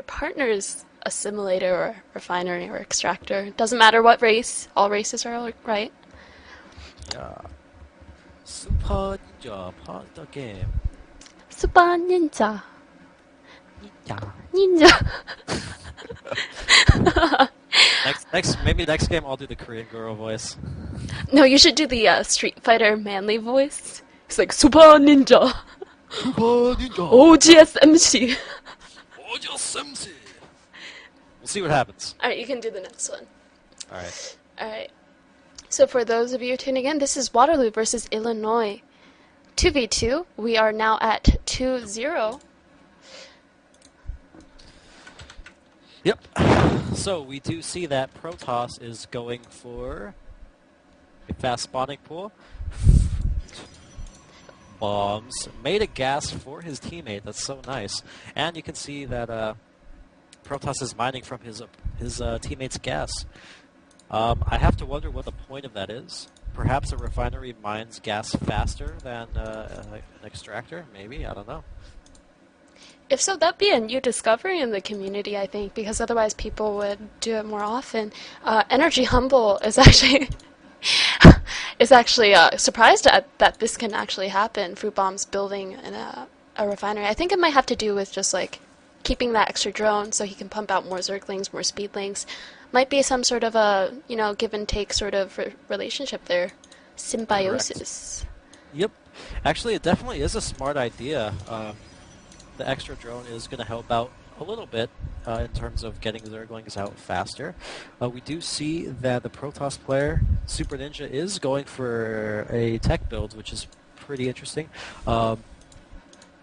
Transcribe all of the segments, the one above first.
your partner's assimilator or refinery or extractor. Doesn't matter what race. All races are right. 야, 슈퍼 닌자 파더 게임. Super ninja. 야. Ninja. Maybe next game I'll do the Korean girl voice. No, you should do the Street Fighter manly voice. It's like Super Ninja. 슈퍼 닌자. OGSMC. 오저 쌤씨. We'll see what happens. Alright, you can do the next one. Alright. Alright. So for those of you tuning in, this is Waterloo versus Illinois. 2v2. We are now at 2-0. Yep. So we do see that Protoss is going for a fast spawning pool. Bombs. Made a gas for his teammate. That's so nice. And you can see that Protoss is mining from his teammate's gas. I have to wonder what the point of that is. Perhaps a refinery mines gas faster than an extractor? Maybe? I don't know. If so, that'd be a new discovery in the community, I think, because otherwise people would do it more often. Energy Humble is actually surprised at that this can actually happen. Fruit Bomb's building in a refinery. I think it might have to do with just like keeping that extra drone so he can pump out more Zerglings, more Speedlings. Might be some sort of a give and take sort of relationship there, symbiosis. Correct. Yep. Actually, it definitely is a smart idea. The extra drone is going to help out a little bit in terms of getting Zerglings out faster. We do see that the Protoss player, Super Ninja, is going for a tech build, which is pretty interesting.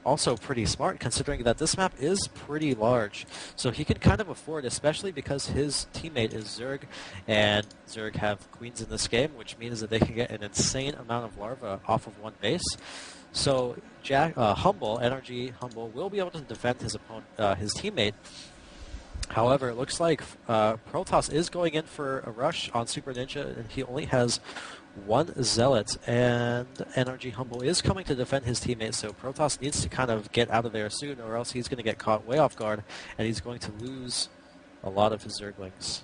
Also pretty smart, considering that this map is pretty large. So he can kind of afford, especially because his teammate is Zerg, and Zerg have queens in this game, which means that they can get an insane amount of larvae off of one base. So Energy Humble, will be able to defend his opponent, his teammate. However, it looks like Protoss is going in for a rush on Super Ninja, and he only has one Zealot, and Energy Humble is coming to defend his teammate, so Protoss needs to kind of get out of there soon, or else he's going to get caught way off guard, and he's going to lose a lot of his Zerglings.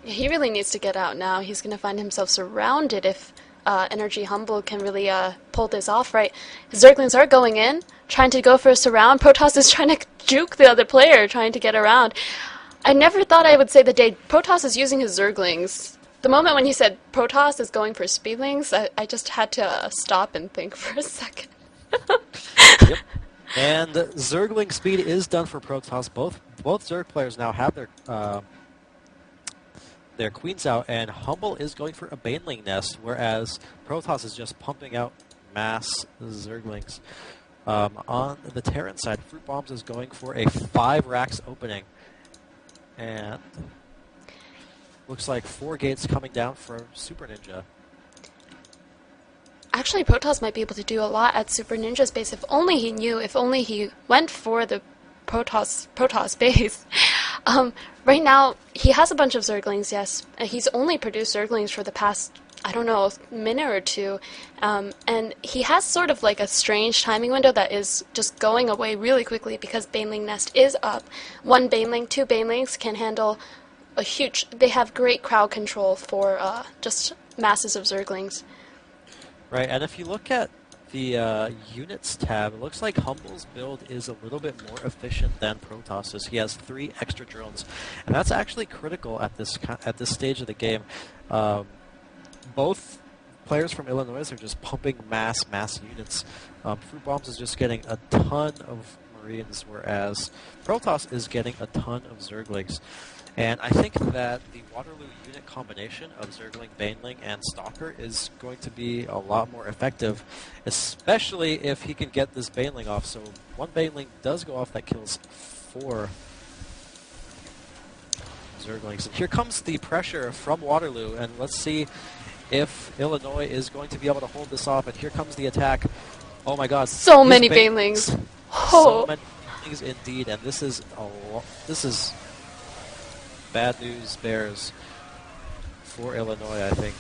Yeah, he really needs to get out now. He's going to find himself surrounded if Energy Humble can really pull this off right. His Zerglings are going in, trying to go for a surround. Protoss is trying to juke the other player, trying to get around. I never thought I would say the day Protoss is using his Zerglings. The moment when he said Protoss is going for Speedlings, I just had to stop and think for a second. Yep. And Zergling speed is done for Protoss. Both Zerg players now have their queens out, and Humble is going for a Baneling nest, whereas Protoss is just pumping out mass Zerglings. On the Terran side, Fruit Bombs is going for a 5 racks opening, and looks like 4 gates coming down from Super Ninja. Actually, Protoss might be able to do a lot at Super Ninja's base if only he knew, if only he went for the Protoss base. Right now, he has a bunch of Zerglings, yes. He's only produced Zerglings for the past, I don't know, minute or two. And he has sort of like a strange timing window that is just going away really quickly because Baneling Nest is up. 1 Baneling, 2 Banelings can handle a huge... They have great crowd control for just masses of Zerglings. Right, and if you look at the units tab, it looks like Humble's build is a little bit more efficient than Protoss's. He has 3 extra drones, and that's actually critical at this stage of the game. Both players from Illinois are just pumping mass units. Fruit Bombs is just getting a ton of Marines, whereas Protoss is getting a ton of Zerglings. And I think that the Waterloo unit combination of Zergling, Baneling, and Stalker is going to be a lot more effective, especially if he can get this Baneling off. So 1 Baneling does go off, that kills 4 Zerglings. And here comes the pressure from Waterloo, and let's see if Illinois is going to be able to hold this off. And here comes the attack. Oh my god. So many Banelings. So many Banelings indeed, and this is bad news bears for Illinois, I think.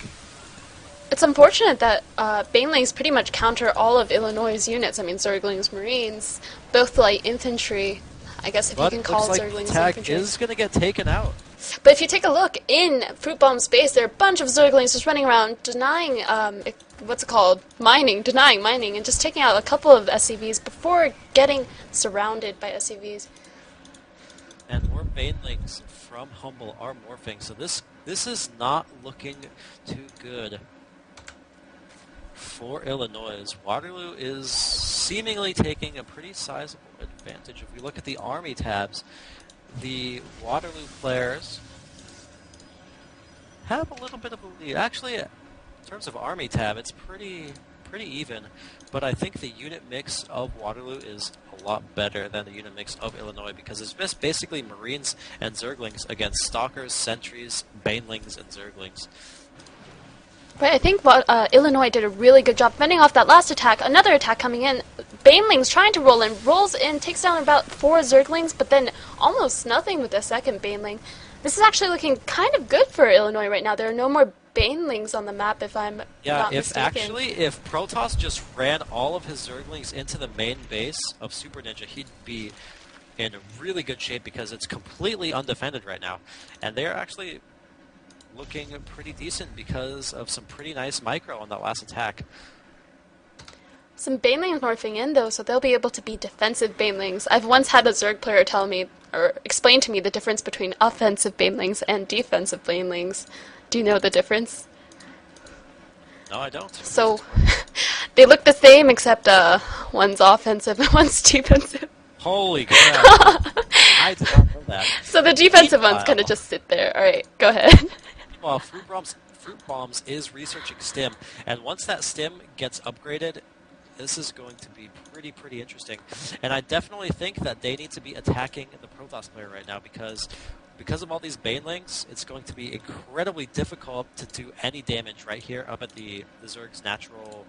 It's unfortunate that Banelings pretty much counter all of Illinois' units. I mean, Zerglings, Marines, both light infantry. I guess if you But can looks call like Zerglings tag infantry. is going to get taken out. But if you take a look in Fruit Bomb's base, there are a bunch of Zerglings just running around denying, what's it called? Denying mining, and just taking out a couple of SCVs before getting surrounded by SCVs. And more Banelings from Humble are morphing, so this is not looking too good for Illinois. Waterloo is seemingly taking a pretty sizable advantage. If we look at the Army tabs, the Waterloo players have a little bit of a lead. Actually, in terms of Army tab, it's pretty even, but I think the unit mix of Waterloo is a lot better than the unit mix of Illinois, because it's just basically Marines and Zerglings against Stalkers, Sentries, Banelings, and Zerglings. Right, I think Illinois did a really good job fending off that last attack. Another attack coming in. Banelings trying to roll in, rolls in, takes down about 4 Zerglings, but then almost nothing with the second Baneling. This is actually looking kind of good for Illinois right now. There are no more Banelings on the map, if I'm not mistaken. If Protoss just ran all of his Zerglings into the main base of Super Ninja, he'd be in really good shape, because it's completely undefended right now. And they're actually looking pretty decent because of some pretty nice micro on that last attack. Some Banelings morphing in, though, so they'll be able to be defensive Banelings. I've once had a Zerg player tell me, or explain to me, the difference between offensive Banelings and defensive Banelings. Do you know the difference? No, I don't. So, they look the same, except one's offensive and one's defensive. Holy crap. I did not know that. So the defensive ones kind of just sit there. Alright, go ahead. Well, Fruit Bombs is researching Stim, and once that Stim gets upgraded, this is going to be pretty interesting. And I definitely think that they need to be attacking the Protoss player right now, because of all these Banelings, it's going to be incredibly difficult to do any damage right here up at the Zerg's natural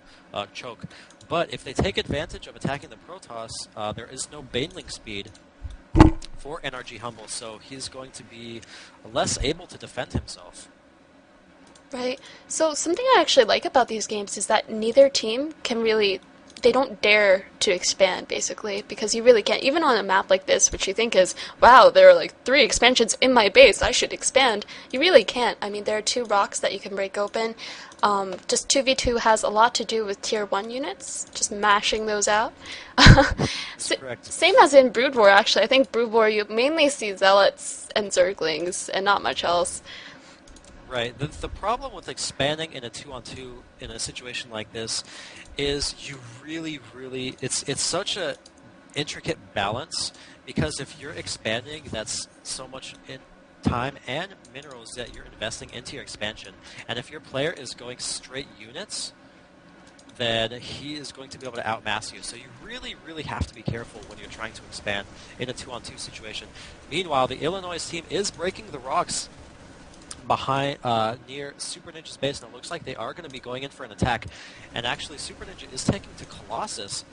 choke. But if they take advantage of attacking the Protoss, there is no Baneling speed for NRG Humble, so he's going to be less able to defend himself. Right. So something I actually like about these games is that neither team can really, they don't dare to expand, basically, because you really can't. Even on a map like this, which you think is, wow, there are like 3 expansions in my base, I should expand, you really can't. I mean, there are 2 rocks that you can break open. Just 2v2 has a lot to do with tier 1 units, just mashing those out. Correct. Same as in Brood War, actually. I think Brood War, you mainly see Zealots and Zerglings, and not much else. Right. The problem with expanding in a 2-on-2 in a situation like this is you really, it's such a intricate balance, because if you're expanding, that's so much in time and minerals that you're investing into your expansion. And if your player is going straight units, then he is going to be able to outmass you. So you really have to be careful when you're trying to expand in a 2-on-2 situation. Meanwhile, the Illinois team is breaking the rocks behind near Super Ninja's base, and it looks like they are going to be going in for an attack. And actually, Super Ninja is taking to Colossus.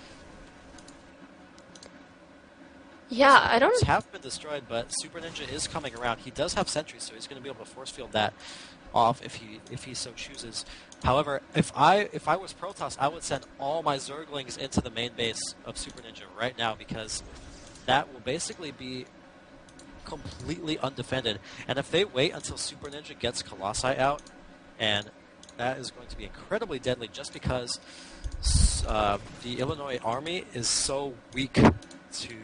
Yeah, so I don't... have been destroyed, but Super Ninja is coming around. He does have sentries, so he's going to be able to force field that off if he so chooses. However, if I was Protoss, I would send all my Zerglings into the main base of Super Ninja right now, because that will basically be completely undefended. And if they wait until Super Ninja gets Colossi out, and that is going to be incredibly deadly, just because the Illinois army is so weak to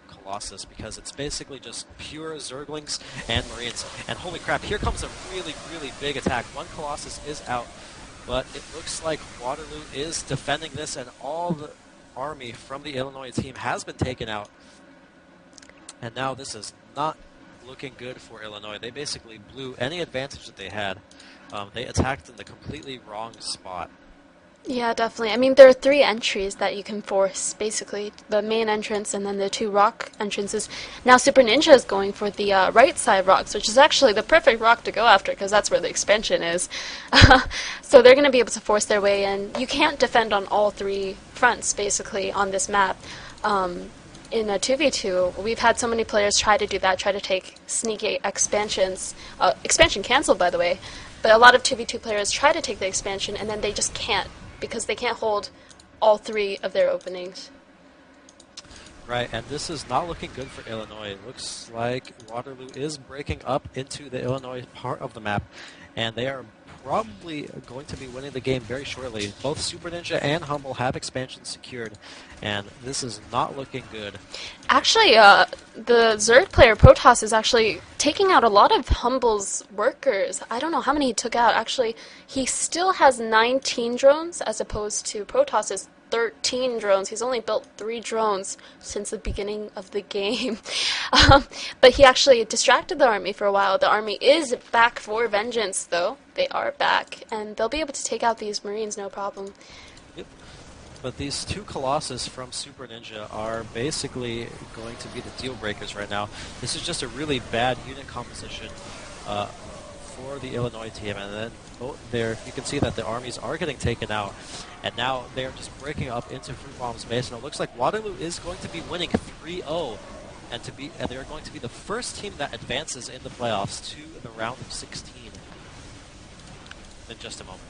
Colossus, because it's basically just pure Zerglings and Marines. And holy crap, here comes a really big attack. One Colossus is out, but it looks like Waterloo is defending this, and all the army from the Illinois team has been taken out. And now this is not looking good for Illinois. They basically blew any advantage that they had. They attacked in the completely wrong spot. Yeah, definitely. I mean, there are 3 entries that you can force, basically. The main entrance and then the 2 rock entrances. Now Super Ninja is going for the right side rocks, which is actually the perfect rock to go after, because that's where the expansion is. So they're going to be able to force their way in. You can't defend on all 3 fronts, basically, on this map. In a 2v2, we've had so many players try to do that, try to take sneaky expansions. Expansion cancelled, by the way. But a lot of 2v2 players try to take the expansion, and then they just can't, because they can't hold all 3 of their openings. Right, and this is not looking good for Illinois. It looks like Waterloo is breaking up into the Illinois part of the map, and they are probably going to be winning the game very shortly. Both Super Ninja and Humble have expansion secured, and this is not looking good. Actually, the Zerg player Protoss is actually taking out a lot of Humble's workers. I don't know how many he took out. Actually, he still has 19 drones as opposed to Protoss's 13 drones. He's only built 3 drones since the beginning of the game. But he actually distracted the army for a while. The army is back for vengeance, though. They are back, and they'll be able to take out these Marines no problem. Yep. But these 2 Colossus from Super Ninja are basically going to be the deal breakers right now. This is just a really bad unit composition for the Illinois team, and then there you can see that the armies are getting taken out, and now they're just breaking up into Fruit Bomb's base, and it looks like Waterloo is going to be winning 3-0, and they're going to be the first team that advances in the playoffs to the round of 16 in just a moment.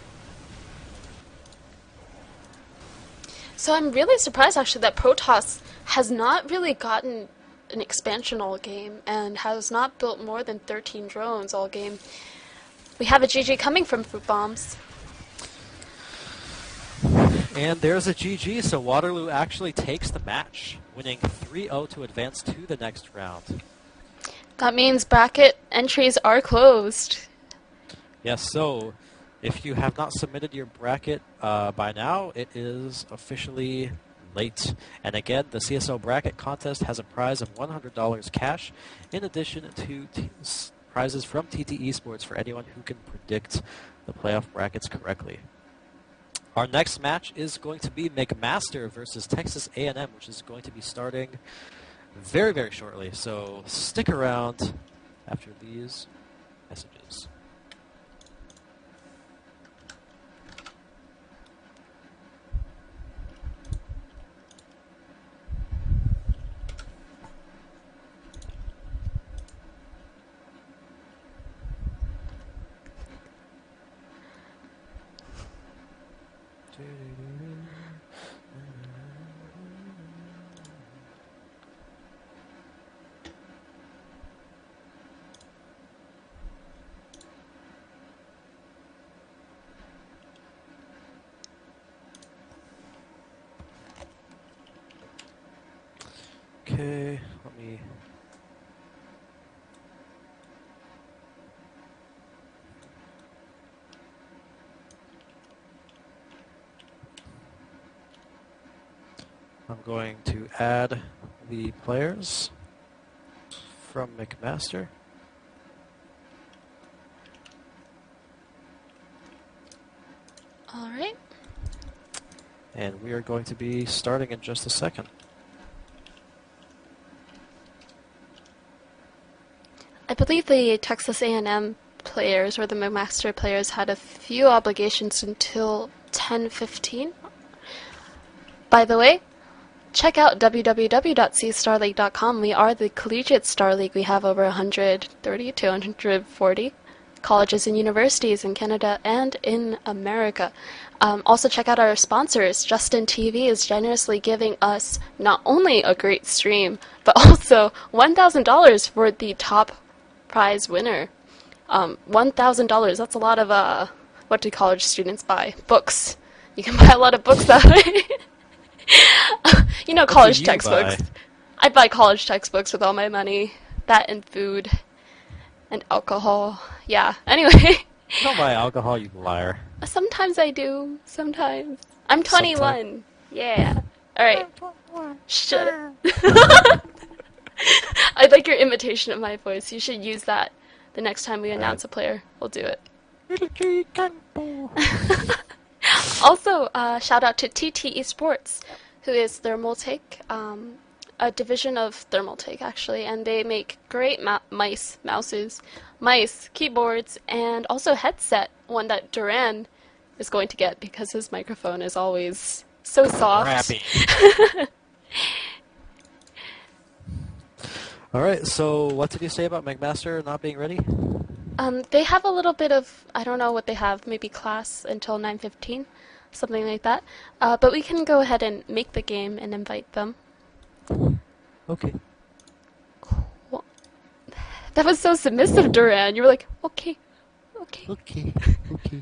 So I'm really surprised actually that Protoss has not really gotten an expansion all game and has not built more than 13 drones all game. We have a GG coming from Fruit Bombs. And there's a GG, so Waterloo actually takes the match, winning 3-0 to advance to the next round. That means bracket entries are closed. Yes, so if you have not submitted your bracket by now, it is officially late. And again, the CSO bracket contest has a prize of $100 cash, in addition to prizes from TT Esports for anyone who can predict the playoff brackets correctly. Our next match is going to be McMaster versus TexasA&M, which is going to be starting very, very shortly. So stick around after these messages. Okay, let me... I'm going to add the players from McMaster. All right. And we are going to be starting in just a second. I believe the Texas A&M players or the McMaster players had a few obligations until 10:15. By the way, check out www.cstarleague.com. We are the Collegiate Star League. We have over 130 to 140 colleges and universities in Canada and in America. Also check out our sponsors. Justin TV is generously giving us not only a great stream, but also $1,000 for the top prize winner. $1,000, that's a lot of, what do college students buy? Books. You can buy a lot of books that way. You know, college textbooks. I buy college textbooks with all my money. That and food. And alcohol. Yeah, anyway. You don't buy alcohol, you liar. Sometimes I do. Sometimes. I'm 21. Yeah. Alright. Shut up. I like your imitation of my voice. You should use that the next time we announce a player. We'll do it. Also, shout out to TT Esports, who is Thermaltake, a division of Thermaltake actually, and they make great mice, keyboards, and also headset, one that Duran is going to get because his microphone is always so soft. Crappy. Alright, so what did you say about McMaster not being ready? They have a little bit of, I don't know what they have, maybe class until 9:15, something like that. But we can go ahead and make the game and invite them. Okay. Well, that was so submissive, Duran. You were like, okay, okay. Okay. Okay.